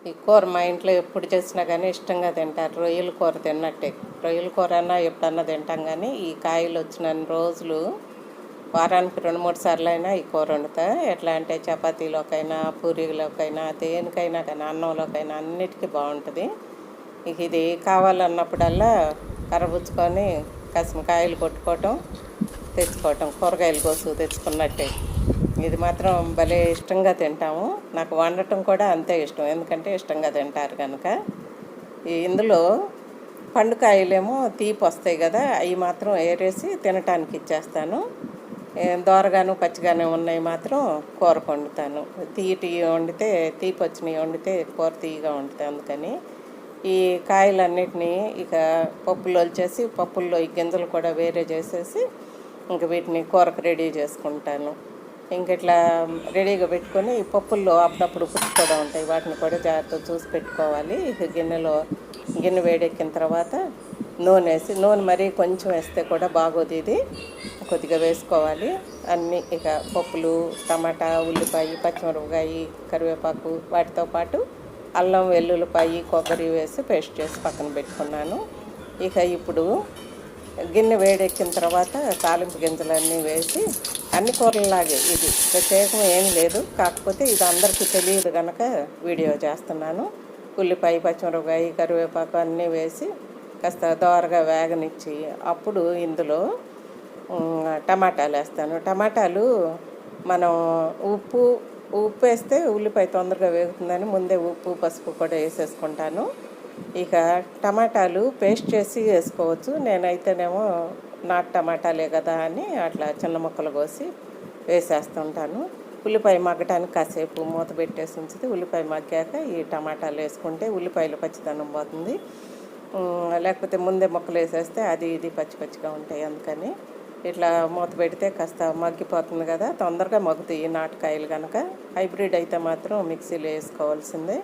ఈ కూర మా ఇంట్లో ఎప్పుడు చేసినా కానీ ఇష్టంగా తింటారు. రొయ్యల కూర తిన్నట్టే. రొయ్యల కూర అన్నా ఎప్పుడన్నా తింటాం కానీ ఈ కాయలు వచ్చినన్ని రోజులు వారానికి 2, 3 సార్లైనా ఈ కూర వండుతా. ఎట్లా అంటే చపాతీలోకైనా, పూరీలోకైనా, దేనికైనా కానీ, అన్నంలోకైనా అన్నిటికీ బాగుంటుంది. ఇక ఇది కావాలన్నప్పుడల్లా కర్రబుచ్చుకొని కాసిన కాయలు కొట్టుకోవటం, తెచ్చుకోవటం, కూరగాయలు కోసు తెచ్చుకున్నట్టే. ఇది మాత్రం భలే ఇష్టంగా తింటాము. నాకు వండటం కూడా అంతే ఇష్టం, ఎందుకంటే ఇష్టంగా తింటారు కనుక. ఇందులో పండుకాయలేమో తీపి వస్తాయి కదా, అవి మాత్రం ఏరేసి తినటానికి ఇచ్చేస్తాను. దోరగాను పచ్చిగానే ఉన్నాయి మాత్రం కూర వండుతాను. తీటి వండితే, తీపి వచ్చినవి వండితే కూర తీయగా వండుతాను. అందుకని ఈ కాయలన్నిటినీ ఇక పప్పులో వచ్చేసి, పప్పుల్లో ఈ గింజలు కూడా వేరే చేసేసి ఇంక వీటిని కూరకు రెడీ చేసుకుంటాను. ఇంక ఇట్లా రెడీగా పెట్టుకొని ఈ పప్పుల్లో అప్పుడప్పుడు పుచ్చు కూడా ఉంటాయి, వాటిని కూడా జాగ్రత్తగా చూసి పెట్టుకోవాలి. ఇక గిన్నె వేడెక్కిన తర్వాత నూనె వేసి, నూనె మరీ కొంచెం వేస్తే కూడా బాగోదు, ఇది కొద్దిగా వేసుకోవాలి. అన్నీ ఇక పప్పులు, టమాటా, ఉల్లిపాయ, పచ్చిమిరపకాయ, కరివేపాకు, వాటితో పాటు అల్లం, వెల్లుల్లిపాయ, కొబ్బరి వేసి పేస్ట్ చేసి పక్కన పెట్టుకున్నాను. ఇక ఇప్పుడు గిన్నె వేడెక్కిన తర్వాత తాలింపు గింజలన్నీ వేసి, అన్ని కూరలలాగే ఇది ప్రత్యేకం ఏం లేదు, కాకపోతే ఇది అందరికీ తెలియదు కనుక వీడియో చేస్తున్నాను. ఉల్లిపాయ, పచ్చిమిరపకాయ, కరివేపాకు అన్నీ వేసి కాస్త దోరగా వేగనిచ్చి అప్పుడు ఇందులో టమాటాలు వేస్తాను. టమాటాలు మనం ఉప్పు వేస్తే ఉల్లిపాయ తొందరగా వేగుతుందని ముందే ఉప్పు, పసుపు కూడా వేసేసుకుంటాను. ఇక టమాటాలు పేస్ట్ చేసి వేసుకోవచ్చు. నేనైతేనేమో నాటు టమాటాలే కదా అని అట్లా చిన్న ముక్కలు కోసి వేసేస్తుంటాను. ఉల్లిపాయ మగ్గటానికి కాసేపు మూత పెట్టేసి ఉంచితే ఉల్లిపాయ మగ్గాక ఈ టమాటాలు వేసుకుంటే ఉల్లిపాయలు పచ్చిదనం పోతుంది. లేకపోతే ముందే ముక్కలు వేసేస్తే అది ఇది పచ్చి పచ్చిగా ఉంటాయి. అందుకని ఇట్లా మూత పెడితే కాస్త మగ్గిపోతుంది కదా, తొందరగా మగ్గుతాయి ఈ నాటుకాయలు కనుక. హైబ్రిడ్ అయితే మాత్రం మిక్సీలో వేసుకోవాల్సిందే.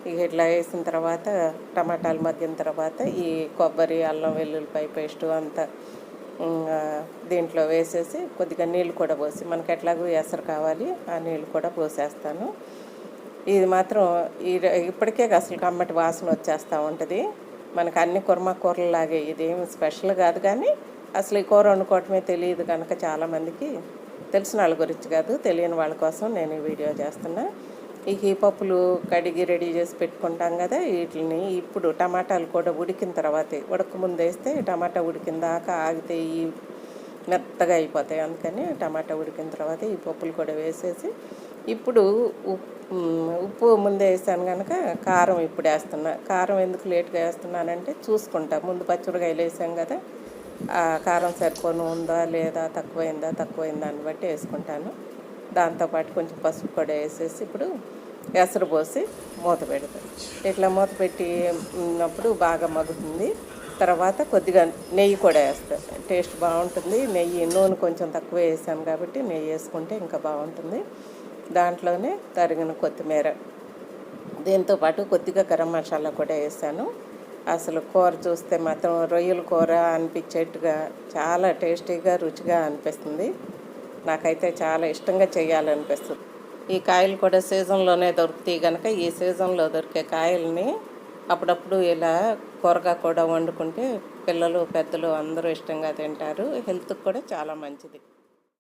ఇక ఇట్లా వేసిన తర్వాత టమాటాలు మగ్గిన తర్వాత ఈ కొబ్బరి, అల్లం, వెల్లుల్లిపాయ పేస్టు అంతా దీంట్లో వేసేసి కొద్దిగా నీళ్ళు కూడా పోసి, మనకి ఎట్లాగో ఎసరు కావాలి ఆ నీళ్ళు కూడా పోసేస్తాను. ఇది మాత్రం ఇప్పటికే అసలు కమ్మటి వాసన వచ్చేస్తూ ఉంటుంది. మనకు అన్ని కూరలాగే ఇదేమి స్పెషల్ కాదు, కానీ అసలు ఈ కూర వండుకోవటమే తెలియదు కనుక చాలామందికి, తెలిసిన వాళ్ళ గురించి కాదు, తెలియని వాళ్ళ కోసం నేను ఈ వీడియో చేస్తున్నా. ఇక ఈ పప్పులు కడిగి రెడీ చేసి పెట్టుకుంటాం కదా, వీటిని ఇప్పుడు టమాటాలు కూడా ఉడికిన తర్వాతే, ఉడకముందు వేస్తే టమాటా ఉడికిన దాకా ఆగితే ఈ మెత్తగా అయిపోతాయి. అందుకని టమాటా ఉడికిన తర్వాత ఈ పప్పులు కూడా వేసేసి, ఇప్పుడు ఉప్పు ముందే వేసాను కనుక కారం ఇప్పుడు వేస్తున్నా. కారం ఎందుకు లేట్గా వేస్తున్నానంటే చూసుకుంటా, ముందు పచ్చిమిరకాయలు వేసాం కదా, కారం సరిపోను ఉందా లేదా, తక్కువైందా అని బట్టి వేసుకుంటాను. దాంతోపాటు కొంచెం పసుపు కూడా వేసేసి ఇప్పుడు ఎసరు పోసి మూత పెడతాను. ఇట్లా మూత పెట్టినప్పుడు బాగా మగ్గుతుంది. తర్వాత కొద్దిగా నెయ్యి కూడా వేస్తాను, టేస్ట్ బాగుంటుంది. నూనె కొంచెం తక్కువ వేసాను కాబట్టి నెయ్యి వేసుకుంటే ఇంకా బాగుంటుంది. దాంట్లోనే తరిగిన కొత్తిమీర, దీంతోపాటు కొద్దిగా గరం మసాలా కూడా వేసాను. అసలు కూర చూస్తే మాత్రం రొయ్యల కూర అనిపించేట్టుగా చాలా టేస్టీగా, రుచిగా అనిపిస్తుంది. నాకైతే చాలా ఇష్టంగా చేయాలనిపిస్తుంది. ఈ కాయలు కూడా సీజన్లోనే దొరుకుతాయి కనుక ఈ సీజన్లో దొరికే కాయల్ని అప్పుడప్పుడు ఇలా కూరగా కూడా వండుకుంటే పిల్లలు, పెద్దలు అందరూ ఇష్టంగా తింటారు. హెల్త్కి కూడా చాలా మంచిది.